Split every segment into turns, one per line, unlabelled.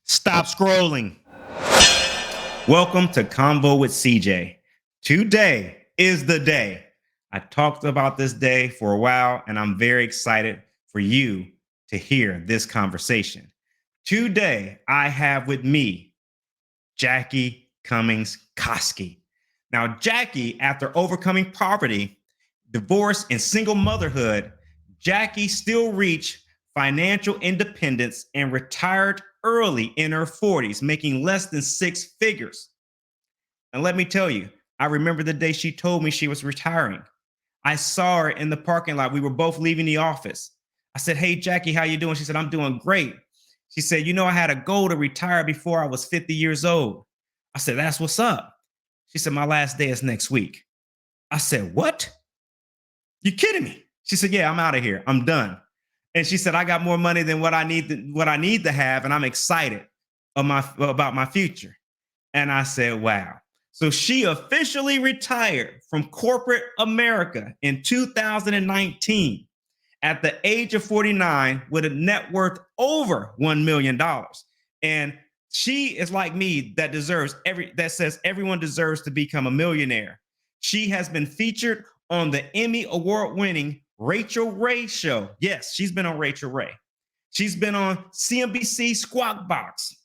Stop scrolling. Welcome to Convo with CJ. Today is the day. I talked about this day for a while, and I'm very excited for you to hear this conversation. Today, I have with me Jackie Cummings Koski. Now, Jackie, after overcoming poverty, divorce, and single motherhood, Jackie still reached financial independence and retired early in her 40s, making less than six figures. And let me tell you, I remember the day she told me she was retiring. I saw her in the parking lot. We were both leaving the office. I said, "Hey, Jackie, how you doing?" She said, "I'm doing great." She said, "You know, I had a goal to retire before I was 50 years old." I said, "That's what's up." She said, "My last day is next week." I said, "What? You kidding me?" She said, "Yeah, I'm out of here. I'm done." And she said, "I got more money than what I need to have, and I'm excited about my future." And I said, "Wow." So she officially retired from corporate America in 2019 at the age of 49 with a net worth over $1 million. And she is like me that says everyone deserves to become a millionaire. She has been featured on the Emmy award winning Rachel Ray show. Yes, she's been on Rachel Ray. She's been on CNBC Squawk Box.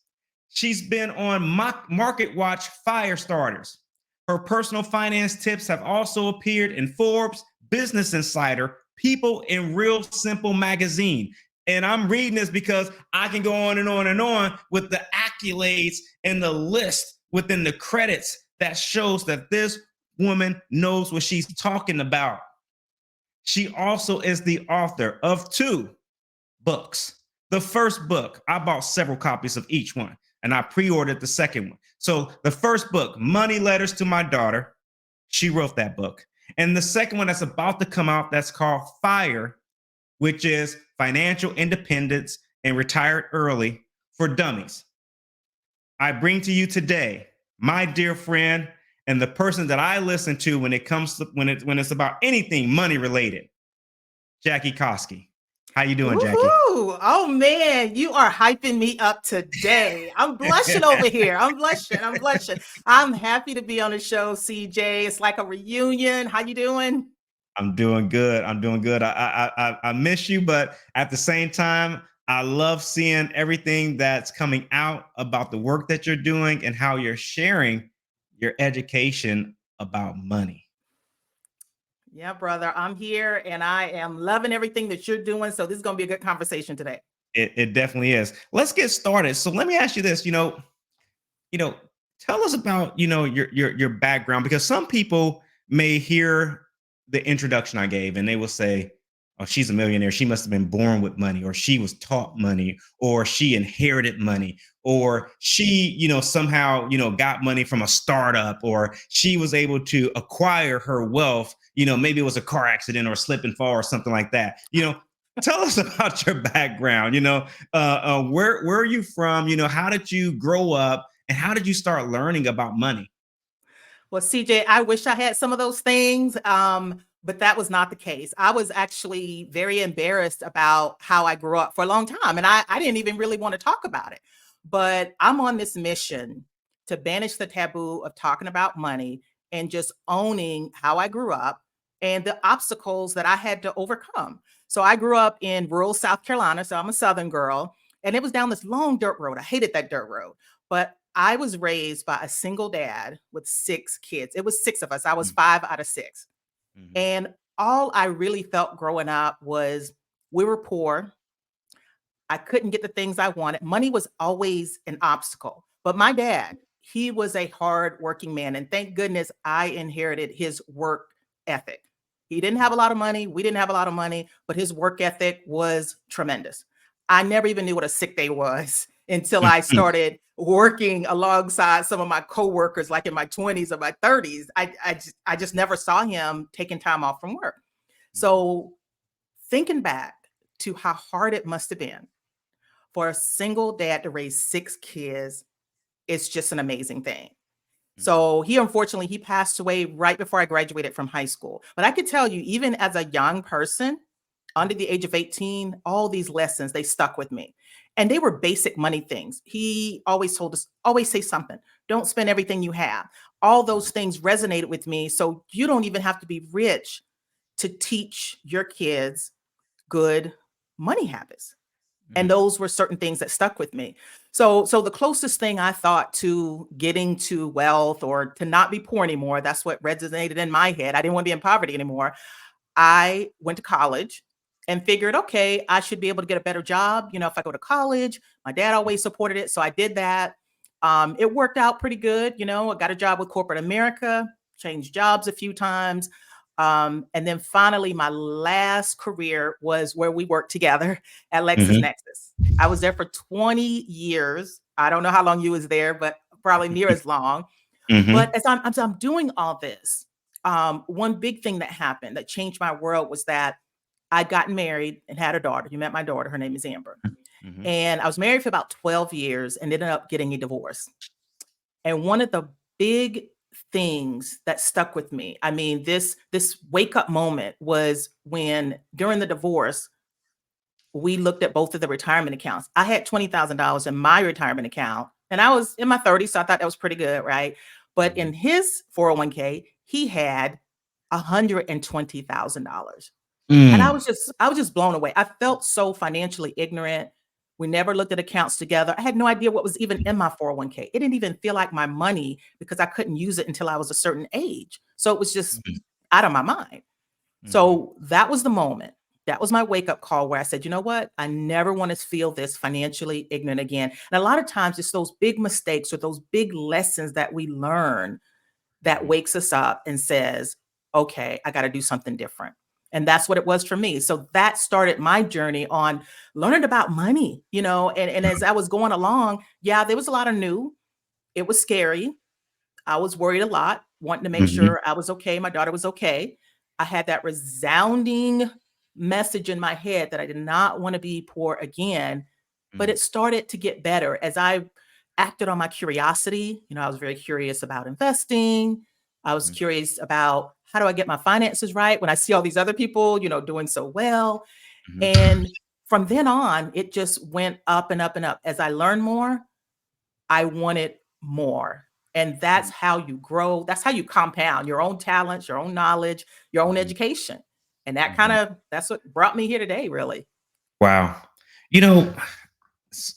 She's been on Market Watch Fire Starters. Her personal finance tips have also appeared in Forbes, Business Insider, People in Real Simple magazine. And I'm reading this because I can go on and on and on with the accolades and the list within the credits that shows that this woman knows what she's talking about. She also is the author of two books. The first book, I bought several copies of each one, and I pre-ordered the second one. So the first book, Money Letters to My Daughter, she wrote that book. And the second one that's about to come out, that's called Fire, which is Financial Independence and Retired Early for Dummies. I bring to you today my dear friend and the person that I listen to when it comes to when it's about anything money related, Jackie Koski. How you doing, Jackie?
Woohoo! Oh man, you are hyping me up today. I'm blushing over here. I'm blushing. I'm blushing. I'm happy to be on the show, CJ. It's like a reunion. How you doing?
I'm doing good. I'm doing good. I miss you, but at the same time, I love seeing everything that's coming out about the work that you're doing and how you're sharing your education about money.
Yeah, brother. I'm here and I am loving everything that you're doing. So this is gonna be a good conversation today.
It definitely is. Let's get started. So let me ask you this. You know, tell us about your background, because some people may hear the introduction I gave and they will say, "Oh, she's a millionaire. She must have been born with money, or she was taught money, or she inherited money, or she, somehow, got money from a startup, or she was able to acquire her wealth. Maybe it was a car accident or a slip and fall or something like that." Tell us about your background. Where are you from? How did you grow up? And how did you start learning about money?
Well, CJ, I wish I had some of those things, but that was not the case. I was actually very embarrassed about how I grew up for a long time, and I didn't even really want to talk about it. But I'm on this mission to banish the taboo of talking about money and just owning how I grew up and the obstacles that I had to overcome. So I grew up in rural South Carolina, so I'm a Southern girl, and it was down this long dirt road. I hated that dirt road, but I was raised by a single dad with six kids. It was six of us. I was five out of six.
Mm-hmm.
And all I really felt growing up was we were poor. I couldn't get the things I wanted. Money was always an obstacle. But my dad, he was a hard working man. And thank goodness I inherited his work ethic. He didn't have a lot of money. We didn't have a lot of money, but his work ethic was tremendous. I never even knew what a sick day was until I started working alongside some of my coworkers, like in my 20s or my 30s. I just never saw him taking time off from work. So thinking back to how hard it must have been for a single dad to raise six kids, it's just an amazing thing. So he passed away right before I graduated from high school. But I could tell you, even as a young person, under the age of 18, all these lessons, they stuck with me. And they were basic money things. He always told us, always say something. Don't spend everything you have. All those things resonated with me. So you don't even have to be rich to teach your kids good money habits. And
Mm,
those were certain things that stuck with me. So the closest thing I thought to getting to wealth or to not be poor anymore, that's what resonated in my head. I didn't want to be in poverty anymore. I went to college and figured, okay, I should be able to get a better job. If I go to college, my dad always supported it. So I did that. It worked out pretty good. I got a job with corporate America, changed jobs a few times. And then finally, my last career was where we worked together at
mhm,
LexisNexis. I was there for 20 years. I don't know how long you was there, but probably near as long. But
mhm,
as I'm doing all this, one big thing that happened that changed my world was that I'd gotten married and had a daughter. You met my daughter. Her name is Amber.
mhm,
And I was married for about 12 years and ended up getting a divorce. And one of the big things that stuck with me, I mean, this wake up moment was when during the divorce, we looked at both of the retirement accounts. I had $20,000 in my retirement account and I was in my 30s. So I thought that was pretty good. Right. But in
mhm,
his 401k, he had $120,000. And
mm,
I was just blown away. I felt so financially ignorant. We never looked at accounts together. I had no idea what was even in my 401k. It didn't even feel like my money because I couldn't use it until I was a certain age. So it was just
mhm,
out of my mind.
mhm,
So that was the moment. That was my wake up call where I said, you know what? I never want to feel this financially ignorant again. And a lot of times it's those big mistakes or those big lessons that we learn that
mhm,
wakes us up and says, okay, I got to do something different. And that's what it was for me. So that started my journey on learning about money, and as I was going along, yeah, there was a lot of new. It was scary. I was worried a lot, wanting to make
mhm,
sure I was okay, my daughter was okay. I had that resounding message in my head that I did not want to be poor again, but
mhm,
it started to get better as I acted on my curiosity. I was very curious about investing. I was
mhm,
curious about how do I get my finances right when I see all these other people, doing so well.
mhm,
And from then on, it just went up and up and up. As I learned more, I wanted more. And that's
mhm,
how you grow. That's how you compound your own talents, your own knowledge, your own
mhm,
education. And
mhm.
that's what brought me here today, really.
Wow. You know,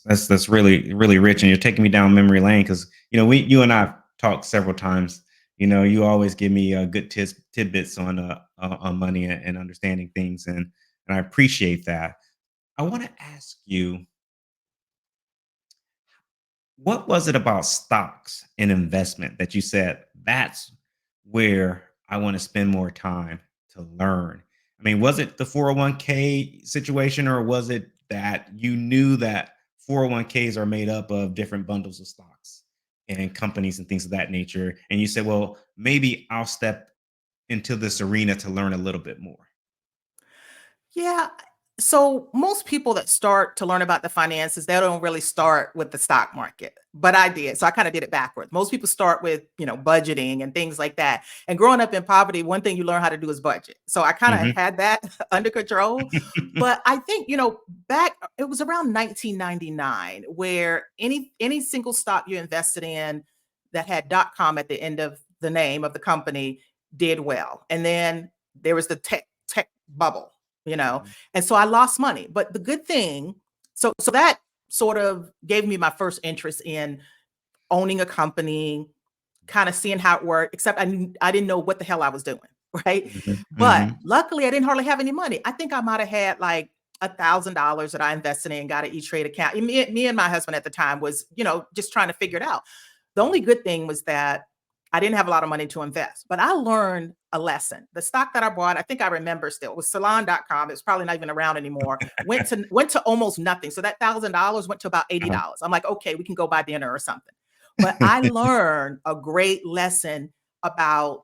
that's really really rich, and you're taking me down memory lane because you and I've talked several times. You always give me good tidbits on money and understanding things, and I appreciate that. I want to ask you, what was it about stocks and investment that you said that's where I want to spend more time to learn? I mean, was it the 401k situation, or was it that you knew that 401ks are made up of different bundles of stocks and companies and things of that nature? And you said, well, maybe I'll step into this arena to learn a little bit more.
Yeah. So most people that start to learn about the finances, they don't really start with the stock market. But I did. So I kind of did it backwards. Most people start with, budgeting and things like that. And growing up in poverty, one thing you learn how to do is budget. So I kind of
Hmm.
had that under control. But I think, back it was around 1999 where any single stock you invested in that had .com at the end of the name of the company did well. And then there was the tech bubble, you know.
Hmm.
And so I lost money. But the good thing, so that sort of gave me my first interest in owning a company, kind of seeing how it worked, except I didn't know what the hell I was doing, right?
Hmm.
But
Hmm.
luckily I didn't hardly have any money. I think I might have had like $1,000 that I invested in, got an E-Trade account. And me and my husband at the time was, just trying to figure it out. The only good thing was that I didn't have a lot of money to invest, but I learned a lesson. The stock that I bought, I think I remember still, was salon.com. It's probably not even around anymore. Went to almost nothing. So that $1,000 went to about
Uh-huh.
$80. I'm like, okay, we can go buy dinner or something. But I learned a great lesson about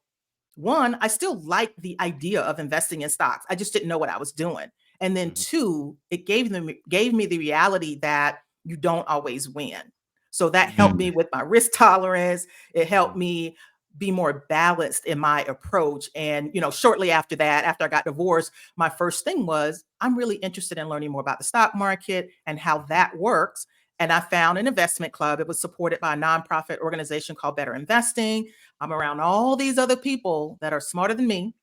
one, I still like the idea of investing in stocks. I just didn't know what I was doing. And then
Mhm.
two, it gave me the reality that you don't always win. So that helped me
Mm,
with my risk tolerance. It helped
mhm,
me be more balanced in my approach. And, shortly after that, after I got divorced, my first thing was, I'm really interested in learning more about the stock market and how that works. And I found an investment club. It was supported by a nonprofit organization called Better Investing. I'm around all these other people that are smarter than me,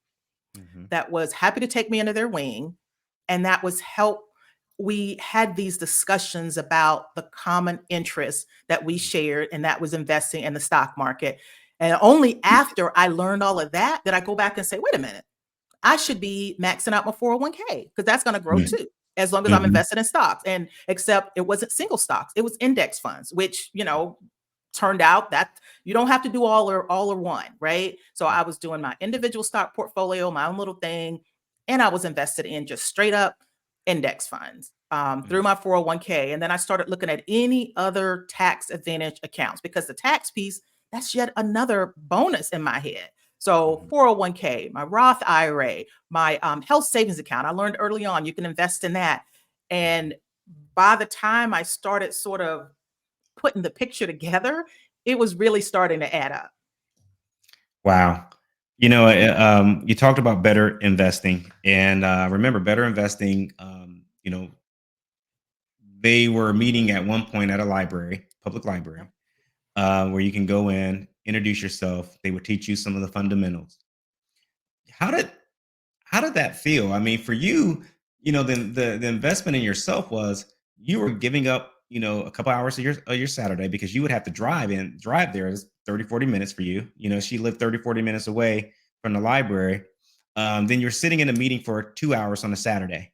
Mm-hmm.
that was happy to take me under their wing. And that was help. We had these discussions about the common interests that we shared, and that was investing in the stock market. And only after I learned all of that did I go back and say, wait a minute, I should be maxing out my 401k because that's going to grow too, as long as I'm
Mm-hmm.
invested in stocks. And except it wasn't single stocks, it was index funds, which, turned out that you don't have to do all or one, right? So I was doing my individual stock portfolio, my own little thing, and I was invested in just straight up index funds through my 401k. And then I started looking at any other tax advantage accounts because the tax piece, that's yet another bonus in my head. So 401k, my Roth IRA, my health savings account. I learned early on you can invest in that. And by the time I started sort of putting the picture together, it was really starting to add up.
Wow. You talked about better investing, and remember, better investing. They were meeting at one point at a library, public library,
Yep.
where you can go in, introduce yourself. They would teach you some of the fundamentals. How did how did that feel? I mean, for you, the investment in yourself was you were giving up, a couple hours of your Saturday because you would have to drive there. It's 30, 40 minutes for you. She lived 30, 40 minutes away from the library. Then you're sitting in a meeting for 2 hours on a Saturday,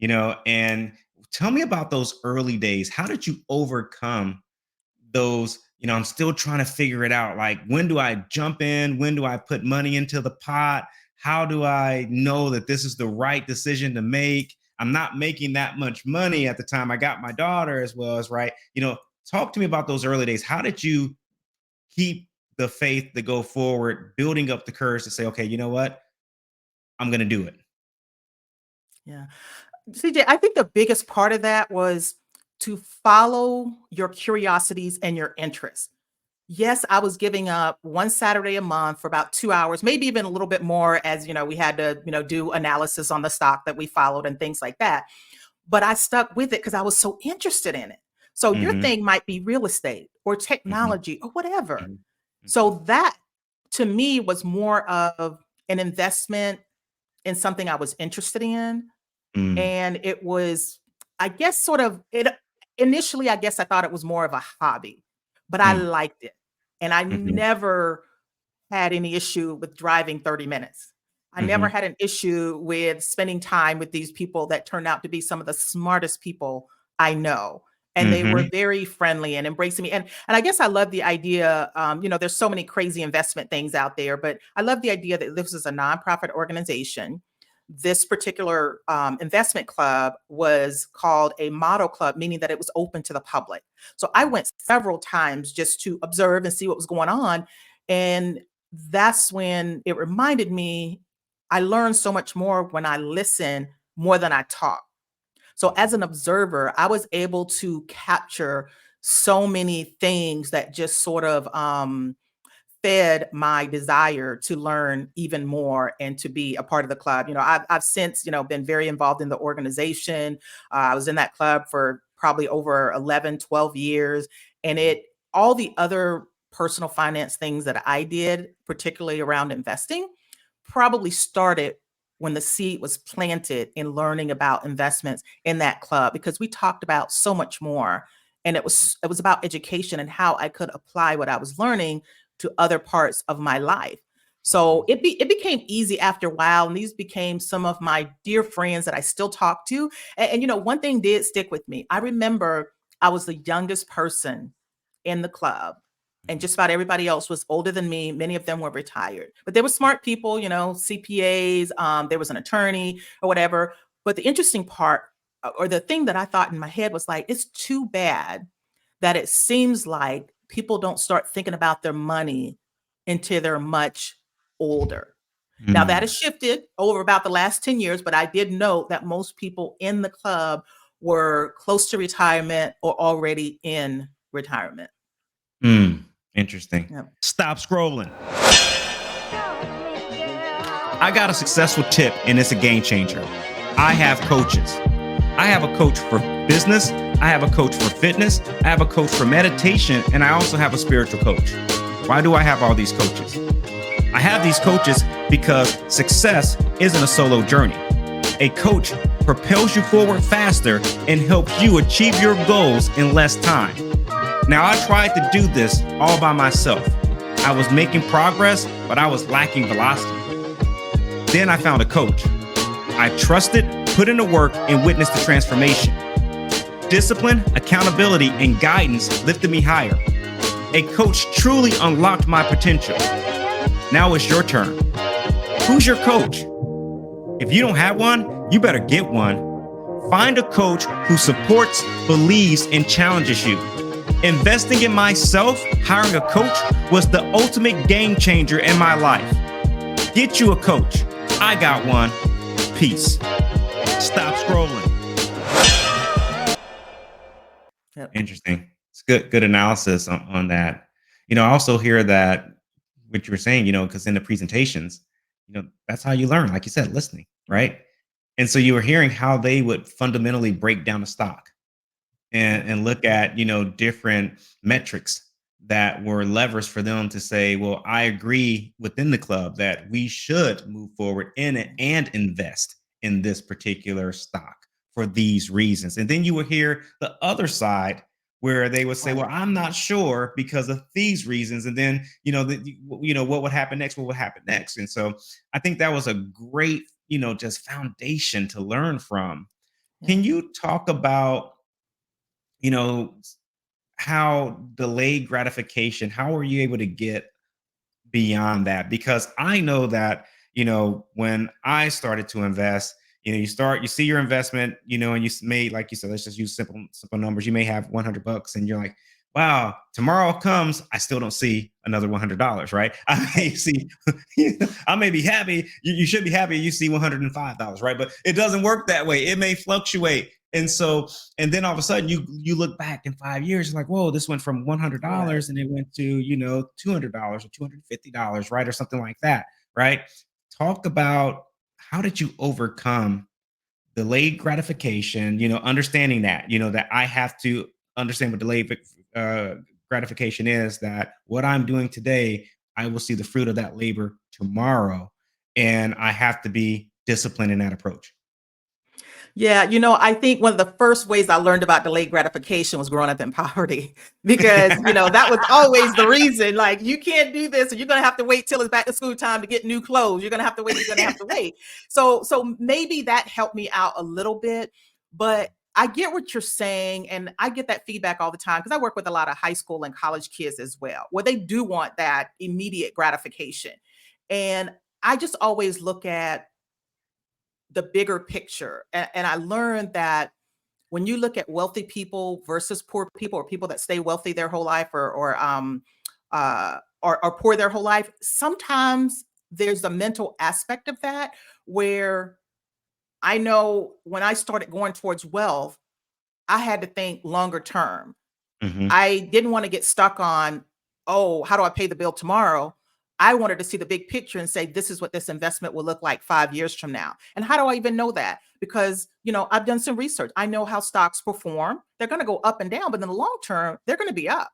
and tell me about those early days. How did you overcome those? I'm still trying to figure it out. Like, when do I jump in? When do I put money into the pot? How do I know that this is the right decision to make? I'm not making that much money at the time. I got my daughter as well as right. Talk to me about those early days. How did you keep the faith to go forward, building up the courage to say, okay, you know what? I'm going to do it.
Yeah. CJ, I think the biggest part of that was to follow your curiosities and your interests. Yes, I was giving up one Saturday a month for about 2 hours, maybe even a little bit more, as we had to, do analysis on the stock that we followed and things like that. But I stuck with it because I was so interested in it. So your
Mm-hmm,
thing might be real estate or
mm-hmm,
technology or whatever.
mm-hmm,
So that to me was more of an investment in something I was interested in.
mm-hmm,
And it was, I guess, sort of it initially, I guess I thought it was more of a hobby, but I liked it. And I
mm-hmm,
never had any issue with driving 30 minutes. I never
mm-hmm,
had an issue with spending time with these people that turned out to be some of the smartest people I know. And they were
mm-hmm,
very friendly and embracing me. And I guess I love the idea. There's so many crazy investment things out there, but I love the idea that this is a nonprofit organization. This particular investment club was called a model club, meaning that it was open to the public. So I went several times just to observe and see what was going on. And that's when it reminded me I learned so much more when I listen more than I talk. So as an observer, I was able to capture so many things that just sort of fed my desire to learn even more and to be a part of the club. I've since, been very involved in the organization. I was in that club for probably over 11, 12 years. And all the other personal finance things that I did, particularly around investing, probably started when the seed was planted in learning about investments in that club, because we talked about so much more. And it was about education and how I could apply what I was learning to other parts of my life. So it became easy after a while, and these became some of my dear friends that I still talk to. And one thing did stick with me. I remember I was the youngest person in the club, and just about everybody else was older than me. Many of them were retired, but they were smart people, CPAs. There was an attorney or whatever. But the interesting part, or the thing that I thought in my head was like, it's too bad that it seems like people don't start thinking about their money until they're much older. Now that
mm-hmm.
has shifted over about the last 10 years, but I did note that most people in the club were close to retirement or already in retirement.
Mm. Interesting.
Yep.
Stop scrolling. I got a successful tip, and it's a game changer. I have coaches. I have a coach for business. I have a coach for fitness. I have a coach for meditation. And I also have a spiritual coach. Why do I have all these coaches? I have these coaches because success isn't a solo journey. A coach propels you forward faster and helps you achieve your goals in less time. Now, I tried to do this all by myself. I was making progress, but I was lacking velocity. Then I found a coach. I trusted, put in the work, and witnessed the transformation. Discipline, accountability, and guidance lifted me higher. A coach truly unlocked my potential. Now it's your turn. Who's your coach? If you don't have one, you better get one. Find a coach who supports, believes, and challenges you. Investing in myself, hiring a coach, was the ultimate game changer in my life. Get you a coach. I got one. Peace. Stop scrolling.
Yep.
Interesting. It's good analysis on that. I also hear that what you were saying, because in the presentations, that's how you learn, like you said, listening, right? And so you were hearing how they would fundamentally break down a stock and look at, different metrics that were levers for them to say, well, I agree within the club that we should move forward in it and invest in this particular stock for these reasons. And then you will hear the other side where they would say, well, I'm not sure because of these reasons. And then, what would happen next? What would happen next? And so I think that was a great, just foundation to learn from. Can you talk about, you know, how delayed gratification, how were you able to get beyond that? Because I know that, when I started to invest, you see your investment, and you made, like you said, let's just use simple numbers. You may have $100 and you're like, wow, tomorrow comes, I still don't see another $100, right? I may see, I may be happy. You should be happy. You see $105, right? But it doesn't work that way. It may fluctuate. And then all of a sudden you look back in 5 years, you're like, whoa, this went from $100 and it went to, $200 or $250, right? Or something like that, right? Talk about how did you overcome delayed gratification, understanding that, that I have to understand what delayed gratification is, that what I'm doing today, I will see the fruit of that labor tomorrow. And I have to be disciplined in that approach.
Yeah, I think one of the first ways I learned about delayed gratification was growing up in poverty because, that was always the reason. Like, you can't do this, or you're going to have to wait till it's back to school time to get new clothes. You're going to have to wait. You're going to have to wait. So maybe that helped me out a little bit, but I get what you're saying. And I get that feedback all the time because I work with a lot of high school and college kids as well, where they do want that immediate gratification. And I just always look at the bigger picture. And I learned that when you look at wealthy people versus poor people, or people that stay wealthy their whole life, or poor their whole life, sometimes there's a mental aspect of that where I know when I started going towards wealth, I had to think longer term.
Hmm.
I didn't want to get stuck on, oh, how do I pay the bill tomorrow? I wanted to see the big picture and say, this is what this investment will look like 5 years from now. And how do I even know that? Because, I've done some research. I know how stocks perform. They're going to go up and down, but in the long term, they're going to be up.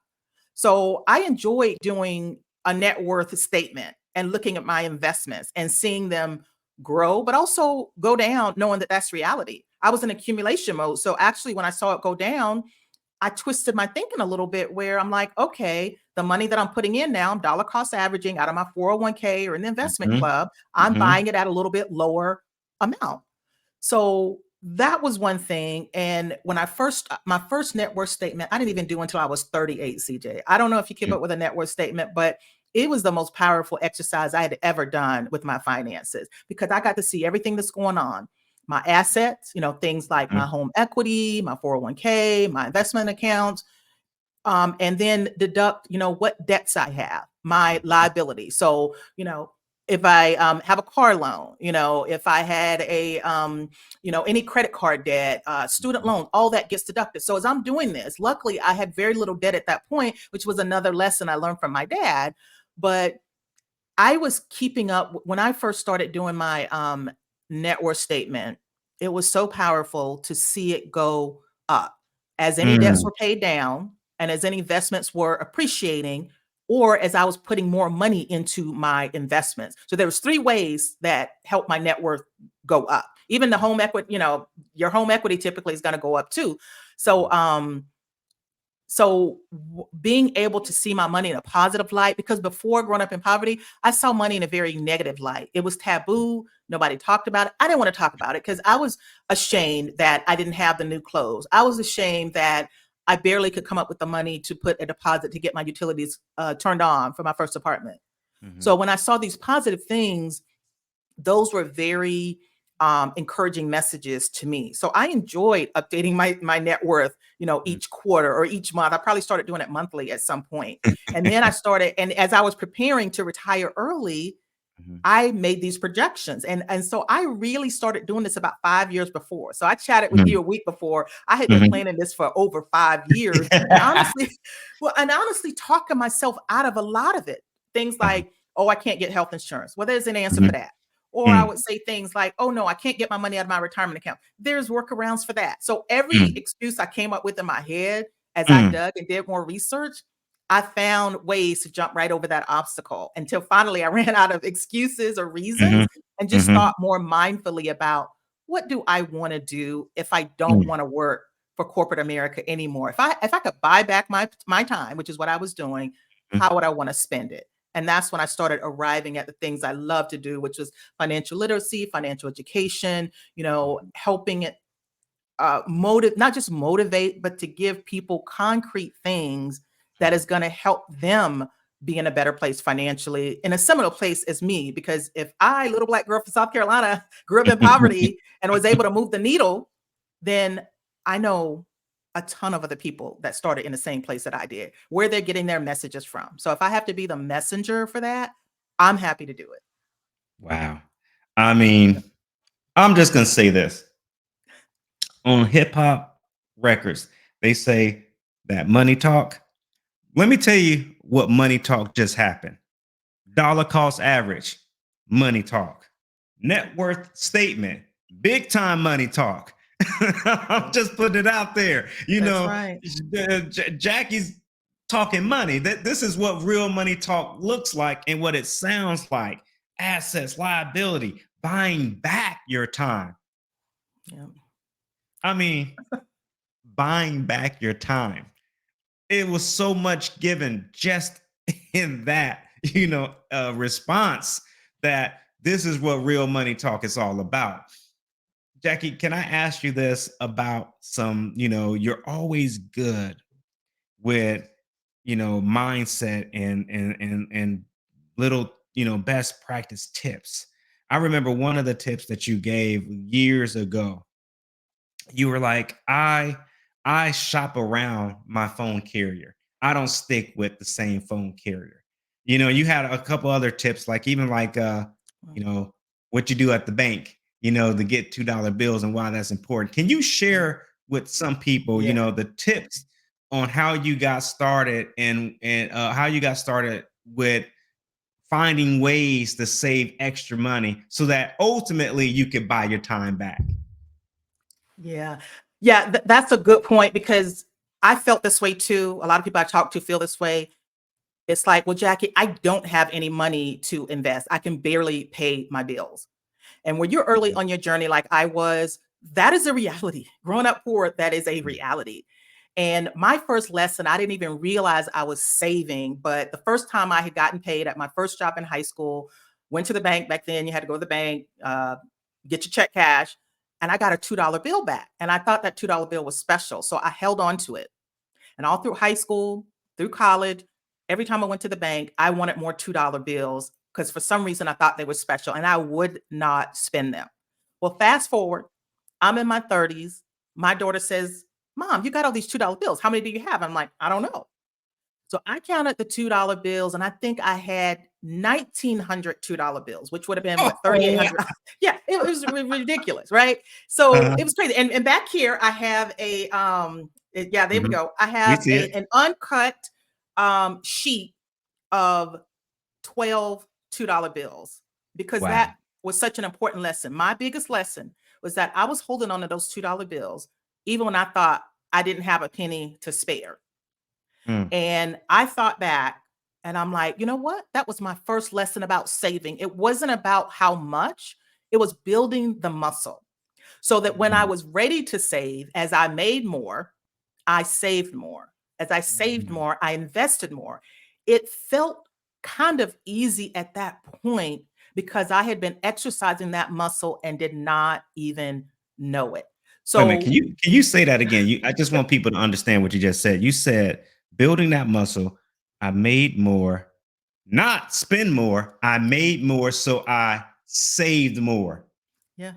So I enjoy doing a net worth statement and looking at my investments and seeing them grow, but also go down, knowing that that's reality. I was in accumulation mode. So actually, when I saw it go down, I twisted my thinking a little bit where I'm like, okay, the money that I'm putting in now, I'm dollar cost averaging out of my 401k or in the investment
Hmm.
club. I'm
Hmm.
buying it at a little bit lower amount. So that was one thing. And when my first net worth statement, I didn't even do until I was 38, CJ. I don't know if you keep up with a net worth statement, but it was the most powerful exercise I had ever done with my finances because I got to see everything that's going on. My assets, things like my home equity, my 401k, my investment accounts, and then deduct, what debts I have, my liability. So, if I have a car loan, if I had any credit card debt, student
Mhm.
loan, all that gets deducted. So as I'm doing this, luckily I had very little debt at that point, which was another lesson I learned from my dad. But I was keeping up when I first started doing my net worth statement. It was so powerful to see it go up as any debts
Mm,
were paid down and as any investments were appreciating, or as I was putting more money into my investments. So there was three ways that helped my net worth go up. Even the home equity, your home equity typically is going to go up too. So being able to see my money in a positive light, because before growing up in poverty, I saw money in a very negative light. It was taboo. Nobody talked about it. I didn't want to talk about it because I was ashamed that I didn't have the new clothes. I was ashamed that I barely could come up with the money to put a deposit to get my utilities turned on for my first apartment. So
mhm,
when I saw these positive things, those were very encouraging messages to me. So I enjoyed updating my net worth,
mhm,
each quarter or each month. I probably started doing it monthly at some point. And then I started, and as I was preparing to retire early,
mhm,
I made these projections. And so I really started doing this about 5 years before. So I chatted with
mhm,
you a week before. I had been
mhm.
planning this for over 5 years. And honestly, well, and honestly, talking myself out of a lot of it. Things
Uh-huh.
like, oh, I can't get health insurance. Well, there's an answer for
Mhm,
that. Or I
mm,
would say things like, oh no, I can't get my money out of my retirement account. There's workarounds for that. So every
mm,
excuse I came up with in my head as I
mm,
dug and did more research, I found ways to jump right over that obstacle until finally I ran out of excuses or
mhm,
reasons and just
mhm,
thought more mindfully about what do I want to do if I don't
mm,
want to work for corporate America anymore. If I could buy back my time, which is what I was doing,
mhm,
how would I want to spend it? And that's when I started arriving at the things I love to do, which was financial literacy, financial education, helping it not just motivate, but to give people concrete things that
mhm.
is going to help them be in a better place financially, in a similar place as me. Because if I, little black girl from South Carolina, grew up in poverty and was able to move the needle, then I know a ton of other people that started in the same place that I did, where they're getting their messages from. So if I have to be the messenger for that, I'm happy to do it.
Wow. I mean, I'm just gonna say this. On hip hop records, they say that money talk. Let me tell you what money talk just happened. Dollar cost average, money talk. Net worth statement, big time money talk. I'm just putting it out there.
That's right.
Jackie's talking money. This is what real money talk looks like and what it sounds like. Assets, liability, buying back your time.
Yeah.
I mean, buying back your time. It was so much given just in that, response that this is what real money talk is all about. Jackie, can I ask you this about some, you're always good with, mindset and little, best practice tips. I remember one of the tips that you gave years ago. You were like, I shop around my phone carrier. I don't stick with the same phone carrier. You had a couple other tips, like even like you know, what you do at the bank, to get $2 bills and why that's important. Can you
Mm.
share with some people,
Yeah.
the tips on how you got started and how you got started with finding ways to save extra money so that ultimately you could buy your time back?
Yeah. Yeah, that's a good point because I felt this way too. A lot of people I talk to feel this way. It's like, well, Jackie, I don't have any money to invest. I can barely pay my bills. And when you're early
Mhm,
on your journey, like I was, that is a reality. Growing up poor, that is a
mhm,
reality. And my first lesson, I didn't even realize I was saving. But the first time I had gotten paid at my first job in high school, went to the bank back then, you had to go to the bank, get your check cash. And I got a $2 bill back. And I thought that $2 bill was special. So I held on to it. And all through high school, through college, every time I went to the bank, I wanted more $2 bills because for some reason I thought they were special and I would not spend them. Well, fast forward, I'm in my 30s. My daughter says, Mom, you got all these $2 bills. How many do you have? I'm like, I don't know. So I counted the $2 bills and I think I had $1,900 $2 bills, which would have been what,
Oh,
3,800. Yeah, it was ridiculous, right? So
uh-huh.
it was crazy. And back here, I have a yeah, there we
Mhm.
go. I
We
have
see it.
an uncut sheet of 12 $2 bills because
Wow.
that was such an important lesson. My biggest lesson was that I was holding on to those $2 bills even when I thought I didn't have a penny to spare.
Mm.
And I thought back and I'm like, you know what? That was my first lesson about saving. It wasn't about how much, it was building the muscle so that when I
Mm.
was ready to save, as I made more, I saved more. As I saved
Mhm.
more, I invested more. It felt kind of easy at that point because I had been exercising that muscle and did not even know it.
Wait a minute. Can
So,
you say that again? I just want people to understand what you just said. You said building that muscle, I made more, not spend more. I made more, so I saved more.
yeah.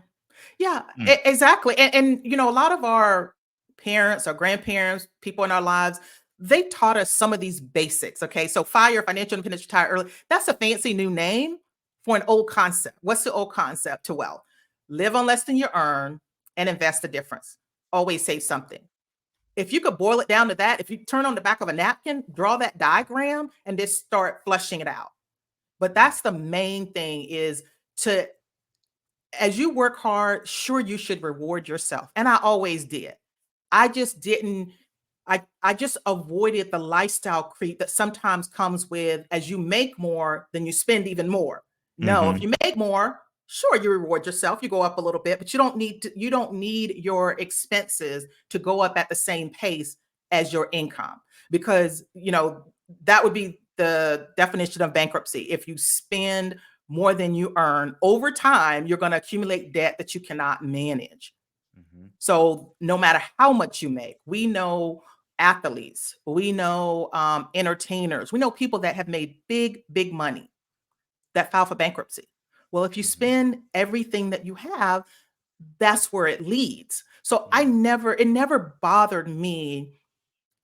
Yeah,
Mm.
exactly. And you know, a lot of our parents or grandparents, people in our lives, they taught us some of these basics. Okay, so fire, financial independence, retire early. That's a fancy new name for an old concept. What's the old concept to wealth? Live on less than you earn and invest the difference. Always save something. If you could boil it down to that, if you turn on the back of a napkin, draw that diagram, and just start flushing it out. But that's the main thing is to as you work hard, sure you should reward yourself. And I always did. I just didn't I just avoided the lifestyle creep that sometimes comes with as you make more, then you spend even more. No, if
Mhm.
you make more, sure you reward yourself, you go up a little bit, but you don't need your expenses to go up at the same pace as your income because, you know, that would be the definition of bankruptcy. If you spend more than you earn over time, you're going to accumulate debt that you cannot manage.
Mhm.
So no matter how much you make, we know athletes, we know entertainers, we know people that have made big money that file for bankruptcy. Well, if you
Mhm.
spend everything that you have, that's where it leads. So
Yeah.
it never bothered me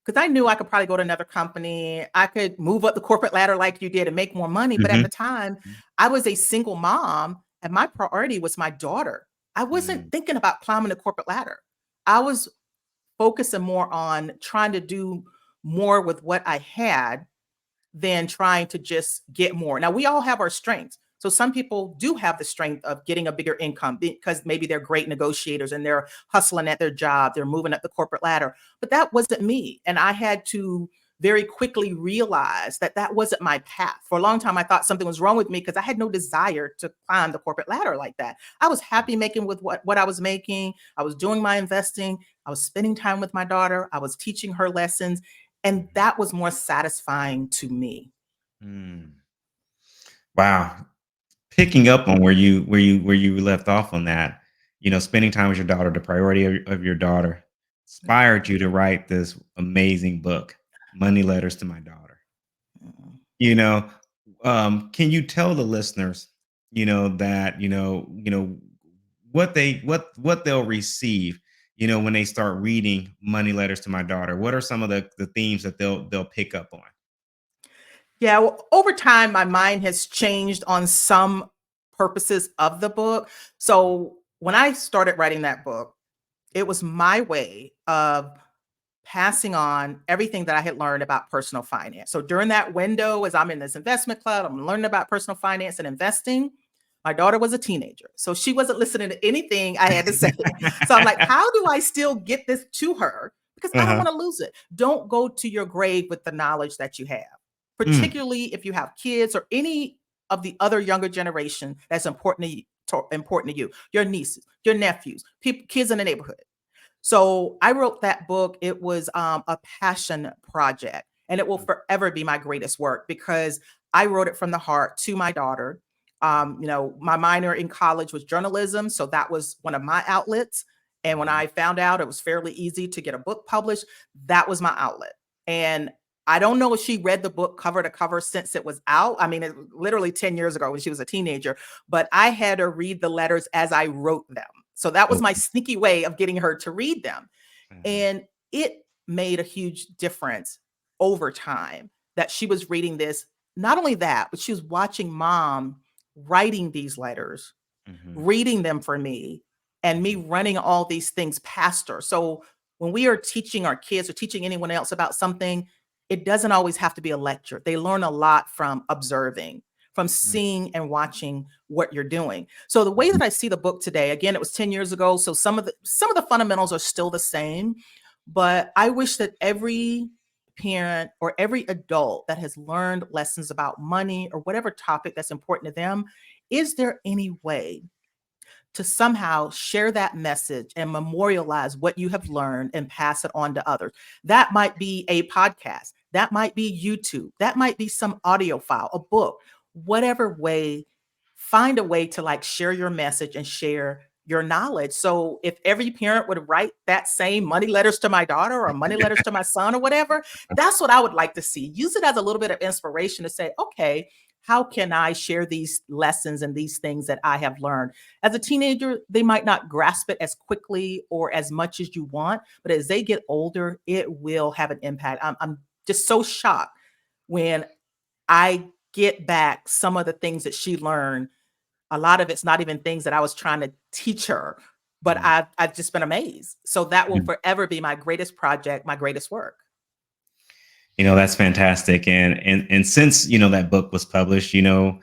because I knew I could probably go to another company. I could move up the corporate ladder like you did and make more money. But at
Mhm.
the time,
Mhm.
I was a single mom and my priority was my daughter. I wasn't
Mm.
thinking about climbing the corporate ladder. I was focusing more on trying to do more with what I had than trying to just get more. Now, we all have our strengths. So some people do have the strength of getting a bigger income because maybe they're great negotiators and they're hustling at their job, they're moving up the corporate ladder. But that wasn't me. And I had to very quickly realize that that wasn't my path. For a long time, I thought something was wrong with me because I had no desire to climb the corporate ladder like that. I was happy making with what I was making. I was doing my investing. I was spending time with my daughter. I was teaching her lessons. And
Mhm.
that was more satisfying to me.
Mm. Wow. Picking up on where you left off on that, spending time with your daughter, the priority of your daughter inspired you to write this amazing book, Money Letters to My Daughter.
Mm.
You know, can you tell the listeners, that, what they'll receive, when they start reading Money Letters to My Daughter? What are some of the themes that they'll pick up on?
Yeah, well, over time, my mind has changed on some purposes of the book. So when I started writing that book, it was my way of passing on everything that I had learned about personal finance. So during that window, as I'm in this investment club, I'm learning about personal finance and investing. My daughter was a teenager, so she wasn't listening to anything I had to say. So I'm like, how do I still get this to her? Because I don't
Uh-huh.
want to lose it. Don't go to your grave with the knowledge that you have,
Mm.
particularly if you have kids or any of the other younger generation that's important to you, your nieces, your nephews, kids in the neighborhood. So I wrote that book. It was a passion project, and it will forever be my greatest work because I wrote it from the heart to my daughter. You know, my minor in college was journalism, so that was one of my outlets. And when
Mhm.
I found out it was fairly easy to get a book published, that was my outlet. And I don't know if she read the book cover to cover since it was out. I mean, it was literally 10 years ago when she was a teenager, but I had her read the letters as I wrote them. So that was my
Okay.
sneaky way of getting her to read them.
Mhm.
And it made a huge difference over time that she was reading this. not only that, but she was watching mom writing these letters,
Mhm.
reading them for me, and me running all these things past her. So when we are teaching our kids or teaching anyone else about something, it doesn't always have to be a lecture. They learn a lot from observing, from
Mm,
seeing and watching what you're doing. So the way that I see the book today, again, it was 10 years ago, so some of the fundamentals are still the same, but I wish that every parent or every adult that has learned lessons about money or whatever topic that's important to them, is there any way to somehow share that message and memorialize what you have learned and pass it on to others? That might be a podcast, that might be YouTube, that might be some audio file, a book, whatever way, find a way to like share your message and share your knowledge. So if every parent would write that same money letters to my daughter or money letters to my son or whatever, that's what I would like to see. Use it as a little bit of inspiration to say, okay, how can I share these lessons and these things that I have learned? As a teenager, they might not grasp it as quickly or as much as you want, but as they get older, it will have an impact. I'm just so shocked when I get back some of the things that she learned. A lot of it's not even things that I was trying to teach her, but
mm,
I've just been amazed. So that will
mm.
forever be my greatest project, my greatest work.
That's fantastic. And since that book was published, you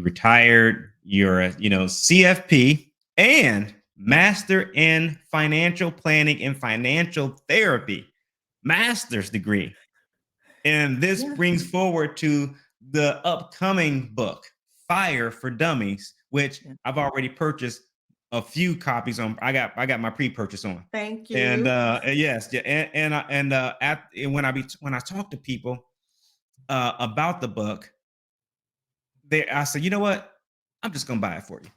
retired. You're a CFP and master in financial planning and financial therapy, master's degree. And this
Yeah.
brings forward to the upcoming book, Fire for Dummies, which
Yeah.
I've already purchased a few copies on. I got my pre-purchase on.
Thank
And
you.
yes, yeah, and when I talk to people about the book, I said, you know what? I'm just gonna buy it for you.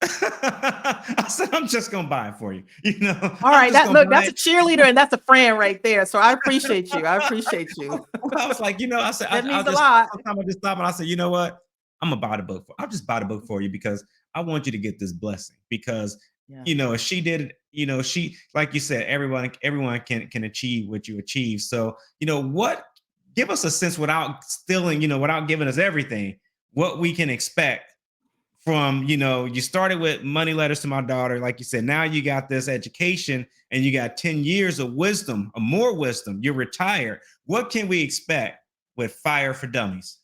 I said, I'm just gonna buy it for you.
All
I'm
right,
just
that
gonna
look,
buy
that's
it.
a cheerleader and that's a friend right there. So I appreciate you. I appreciate you.
I was like, I said,
That
I'll
means a
just
lot.
sometimes I just stop and I said, you know what? I'm gonna buy the book I'll just buy the book for you because I want you to get this blessing. Because
Yeah.
if she did it, she, like you said, everyone can achieve what you achieve. So, what, give us a sense without stealing, without giving us everything, what we can expect from, you started with money letters to my daughter, like you said, now you got this education and you got 10 years of wisdom, or more wisdom, you're retired. What can we expect with Fire for Dummies?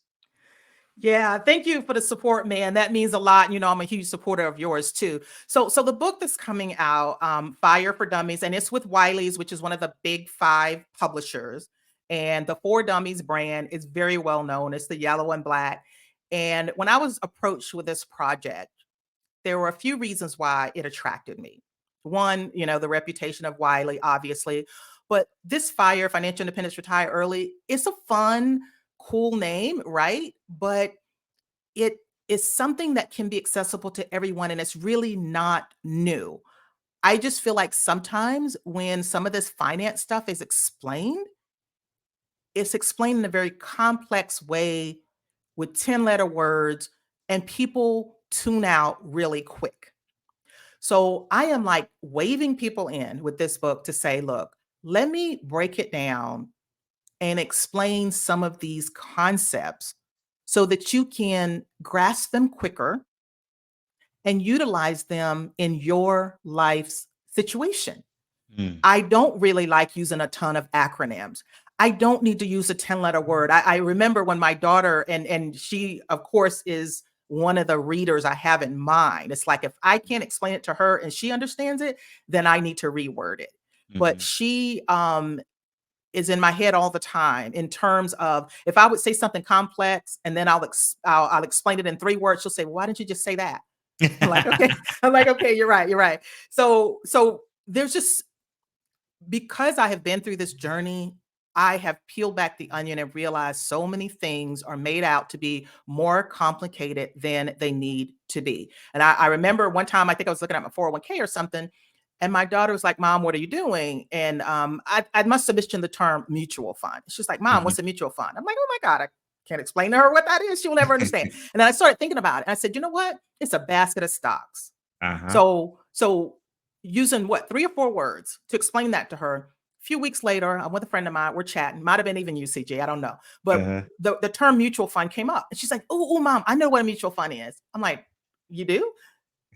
Yeah, thank you for the support, man. That means a lot. I'm a huge supporter of yours too. So the book that's coming out, Fire for Dummies, and it's with Wiley's, which is one of the big five publishers. And the For Dummies brand is very well known. It's the yellow and black. And when I was approached with this project, there were a few reasons why it attracted me. One, the reputation of Wiley, obviously, but this Fire, Financial Independence, Retire Early, it's a fun, cool name, right? But it is something that can be accessible to everyone, and it's really not new. I just feel like sometimes when some of this finance stuff is explained, it's explained in a very complex way with 10-letter words, and people tune out really quick. So I am like waving people in with this book to say, look, let me break it down and explain some of these concepts so that you can grasp them quicker and utilize them in your life's situation.
Mm,
I don't really like using a ton of acronyms. I don't need to use a 10-letter word. I remember when my daughter, and she, of course, is one of the readers I have in mind. It's like if I can't explain it to her and she understands it, then I need to reword it. But
mhm.
she is in my head all the time in terms of if I would say something complex and then I'll explain it in 3 words, she'll say, well, "Why didn't you just say that?" I'm like, "Okay." I'm like, "Okay, you're right, you're right." So there's just, because I have been through this journey, I have peeled back the onion and realized so many things are made out to be more complicated than they need to be. And I remember one time, I think I was looking at my 401k or something, and my daughter was like, "Mom, what are you doing?" And I must have mentioned the term mutual fund. She's like, "Mom,
Mhm.
what's a mutual fund?" I'm like, "Oh my God, I can't explain to her what that is. She will never understand." And then I started thinking about it. And I said, "You know what? It's a basket of stocks."
Uh-huh.
So using what, 3 or 4 words to explain that to her few weeks later, I'm with a friend of mine. We're chatting. Might have been even you, CJ. I don't know. But
Uh-huh.
the term mutual fund came up. And she's like, oh, mom, I know what a mutual fund is. I'm like, you do?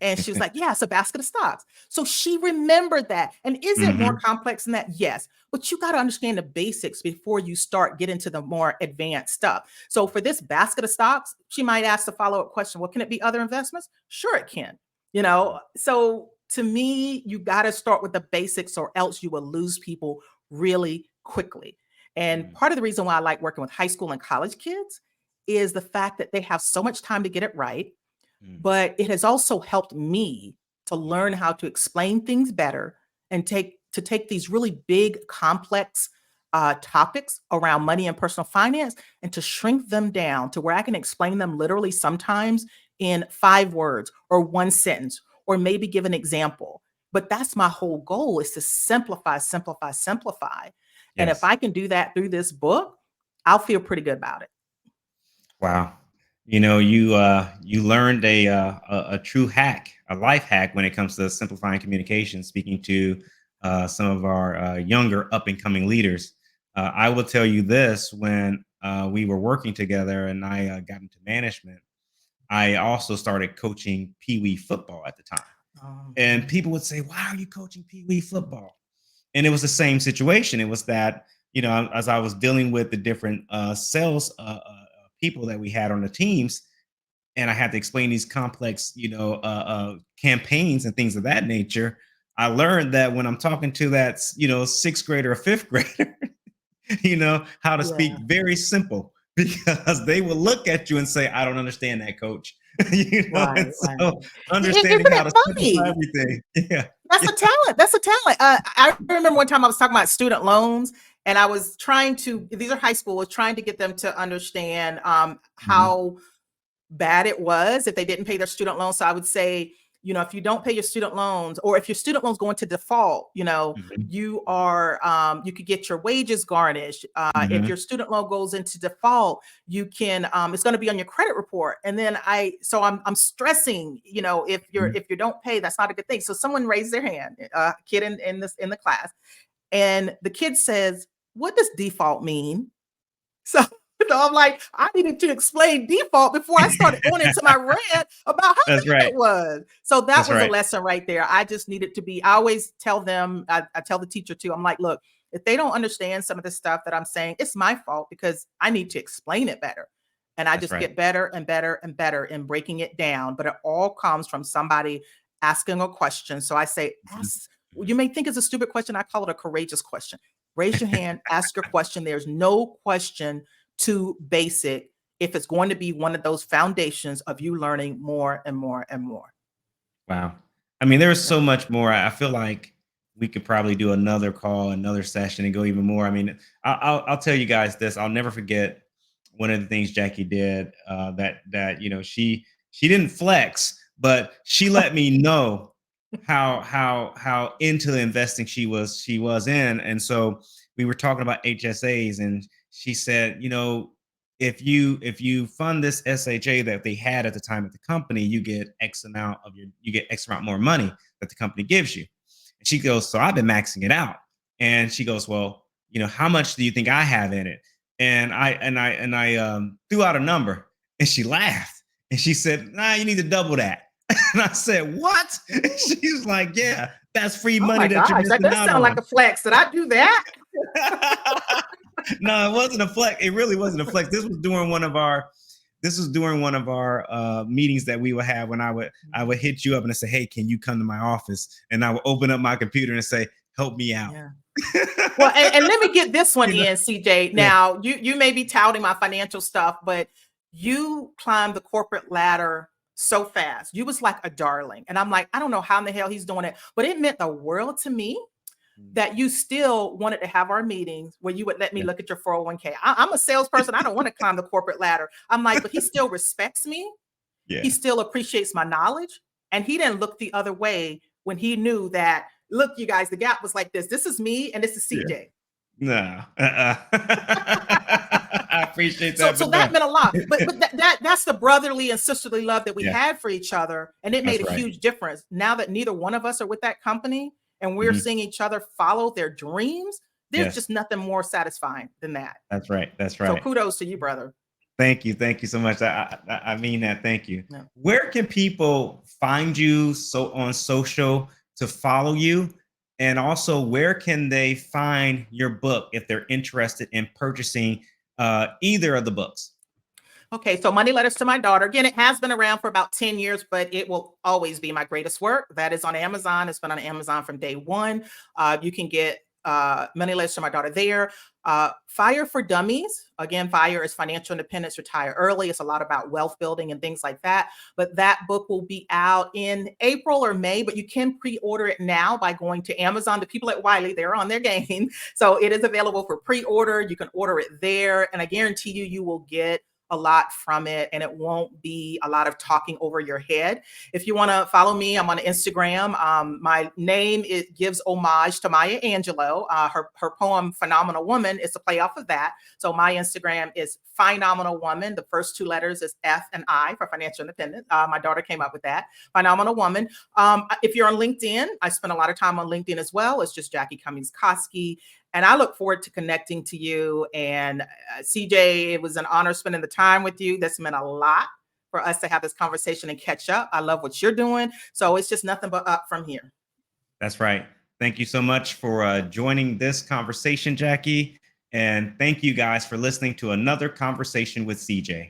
And she was like, yeah, it's a basket of stocks. So she remembered that. And is it more
Mhm.
complex than that? Yes. But you got to understand the basics before you start getting to the more advanced stuff. So for this basket of stocks, she might ask the follow-up question, well, can it be other investments? Sure, it can. So to me, you got to start with the basics or else you will lose people really quickly. And
Mhm.
part of the reason why I like working with high school and college kids is the fact that they have so much time to get it right,
Mhm.
but it has also helped me to learn how to explain things better and take these really big, complex topics around money and personal finance and to shrink them down to where I can explain them literally sometimes in 5 words or one sentence, or maybe give an example. But that's my whole goal, is to simplify, simplify, simplify. And if
Yes.
I can do that through this book, I'll feel pretty good about it.
Wow. You learned a true hack, a life hack when it comes to simplifying communication. Speaking to some of our younger up and coming leaders, I will tell you this: when we were working together and I got into management, I also started coaching Pee Wee football at the time, and
Mhm.
people would say, "Why are you coaching Pee Wee football?" And it was the same situation. It was that, as I was dealing with the different sales people that we had on the teams, and I had to explain these complex, campaigns and things of that nature. I learned that when I'm talking to that, sixth grader or fifth grader, how to speak
Yeah.
very simple because they will look at you and say, "I don't understand that, coach." And
Right,
so
right. Isn't
understanding how
it
to simplify
funny?
everything. Yeah.
That's
Yeah.
a talent. That's a talent. I remember one time I was talking about student loans, and I was trying to. These are high school. Was trying to get them to understand
Mhm.
how bad it was if they didn't pay their student loans. So I would say, if you don't pay your student loans, or if your student loans go into default,
Mhm.
you could get your wages garnished. If
Mhm.
your student loan goes into default, you can it's going to be on your credit report. And then I'm stressing,
Mhm.
if you don't pay, that's not a good thing. So someone raised their hand, a kid in the class, and the kid says, "What does default mean?" So, I'm like, I needed to explain default before I started going into my rant about how
That's
bad
right.
it was. So that
That's
was a
right.
lesson right there. I just needed to be, I always tell them, I tell the teacher too, I'm like, look, if they don't understand some of the stuff that I'm saying, it's my fault because I need to explain it better. And I
That's
just
right.
get better and better and better in breaking it down. But it all comes from somebody asking a question. So I say,
Mhm.
ask,
Mhm.
you may think it's a stupid question. I call it a courageous question. Raise your hand, ask your question. There's no question too basic if it's going to be one of those foundations of you learning more and more and more.
Wow. I mean, there's
Yeah.
so much more. I feel like we could probably do another call, another session, and go even more. I mean, I'll tell you guys this. I'll never forget one of the things Jackie did. That she didn't flex, but she let me know how into the investing she was in, and so we were talking about HSAs, and she said, if you fund this SHA that they had at the time at the company, you get X amount more money that the company gives you. And she goes, so I've been maxing it out. And she goes, well, how much do you think I have in it? And I threw out a number, and she laughed and she said, nah, you need to double that. And I said, what? And
Ooh.
she's like, yeah, that's free
Oh
money
my
that you're
gosh, that
missing
does
out
sound like
on.
a flex. Did I do that?
No, it wasn't a flex. It really wasn't a flex. This was during one of our meetings that we would have when I would hit you up and I say, hey, can you come to my office? And I would open up my computer and say, help me out.
Yeah. Well, and let me get this one
You know?
in, CJ.
Yeah.
Now, you may be touting my financial stuff, but you climbed the corporate ladder so fast. You was like a darling. And I'm like, I don't know how in the hell he's doing it, but it meant the world to me that you still wanted to have our meetings where you would let me
Yeah.
look at your 401k. I'm a salesperson. I don't want to climb the corporate ladder. I'm like, but he still respects me. He
Yeah.
still appreciates my knowledge. And he didn't look the other way when he knew that, look, you guys, the gap was like this. This is me and this is
Yeah.
CJ.
No. I appreciate
So
that,
so
but
that
no.
meant a lot. But that's the brotherly and sisterly love that we
Yeah,
had for each other. And it made
that's
a
right.
huge difference. Now that neither one of us are with that company and we're
Mhm.
seeing each other follow their dreams, There's just nothing more satisfying than that.
That's right. That's
So
right.
kudos to you, brother.
Thank you. Thank you so much. I mean that. Thank you.
Yeah.
Where can people find you on social to follow you? And also, where can they find your book if they're interested in purchasing either of the books?
Okay, so Money Letters to My Daughter. Again, it has been around for about 10 years, but it will always be my greatest work. That is on Amazon. It's been on Amazon from day one. You can get Money Letters to My Daughter there. Fire for Dummies. Again, FIRE is Financial Independence, Retire Early. It's a lot about wealth building and things like that. But that book will be out in April or May, but you can pre-order it now by going to Amazon. The people at Wiley, they're on their game. So it is available for pre-order. You can order it there. And I guarantee you, you will get a lot from it, and it won't be a lot of talking over your head. If you want to follow me, I'm on Instagram. My name, it gives homage to Maya Angelou. Her poem Phenomenal Woman is a play off of that. So my Instagram is Phenomenal Woman. The first two letters is F and I for financial independence. My daughter came up with that. Phenomenal Woman. If you're on LinkedIn, I spend a lot of time on LinkedIn as well. It's just Jackie Cummings Koski. And I look forward to connecting to you. And CJ, it was an honor spending the time with you. This meant a lot for us to have this conversation and catch up. I love what you're doing. So it's just nothing but up from here.
That's right. Thank you so much for joining this conversation, Jackie. And thank you guys for listening to another conversation with CJ.